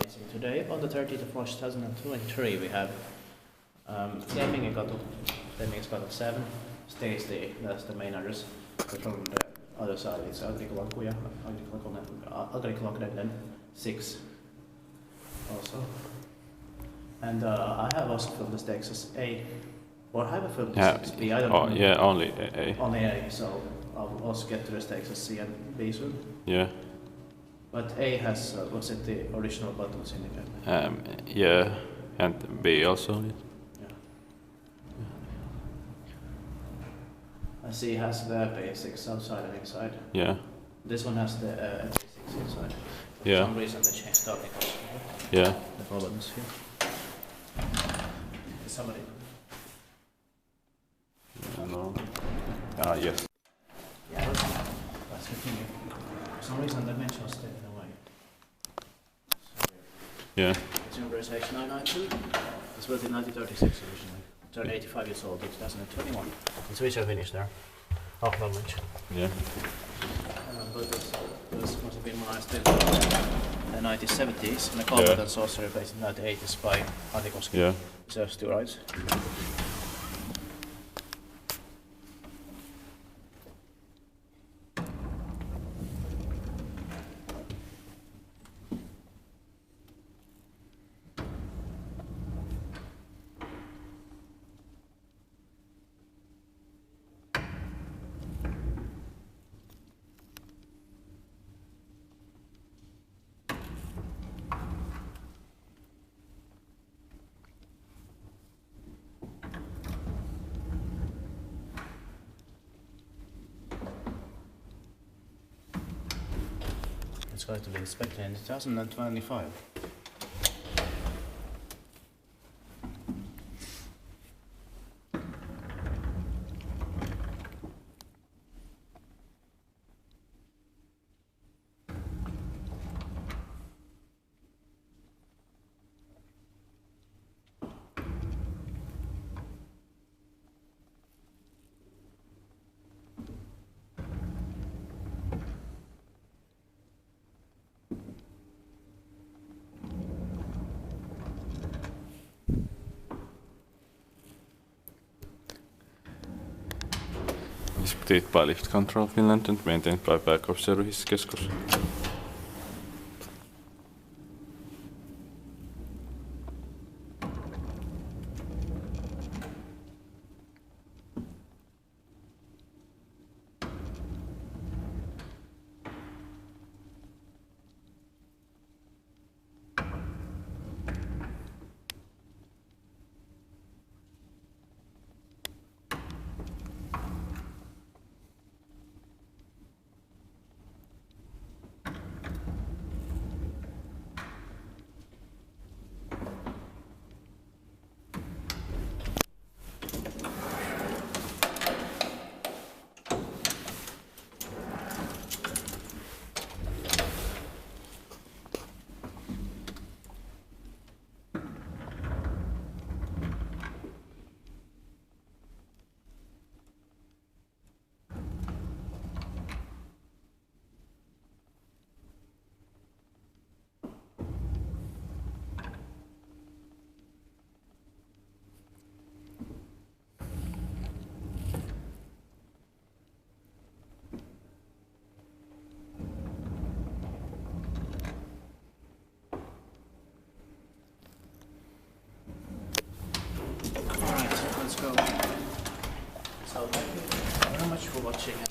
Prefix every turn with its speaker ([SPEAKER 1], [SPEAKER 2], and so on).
[SPEAKER 1] amazing. Today, on the 30th of March 2023, we have Fleminginkatu, 7 stays that's the main address. But from the other side, it's Agricola 6 also. And I have also filmed the stakes as A, or have I filmed the stakes B? I don't know.
[SPEAKER 2] Yeah, only A.
[SPEAKER 1] Only A, so I'll also get to the stakes as C and B soon.
[SPEAKER 2] Yeah.
[SPEAKER 1] But A has, was it the original buttons in the game?
[SPEAKER 2] Yeah, and B also.
[SPEAKER 1] Yeah. And C has the basics outside and inside.
[SPEAKER 2] Yeah.
[SPEAKER 1] This one has the basics inside.
[SPEAKER 2] Yeah.
[SPEAKER 1] For some reason they changed starting also.
[SPEAKER 2] Yeah.
[SPEAKER 1] The buttons here. Is somebody?
[SPEAKER 2] No. Yes.
[SPEAKER 1] Yeah, that's the thing. For some reason the mention was taken away.
[SPEAKER 2] Yeah.
[SPEAKER 1] It's in H 992. It's built in 1936 originally. Turned 85 years old in 2021. It's Visual finish there. Oh, no mention.
[SPEAKER 2] Yeah.
[SPEAKER 1] But this must have been modernized in the 1970s. And the combat and sorcery based in the 1980s by Antikoski.
[SPEAKER 2] Yeah.
[SPEAKER 1] Serves two rights. It's going to be inspected in 2025.
[SPEAKER 2] Displayed by Lift Control Finland and maintained by Backup Services Keskus.
[SPEAKER 1] Alright, let's go. So thank you very much for watching.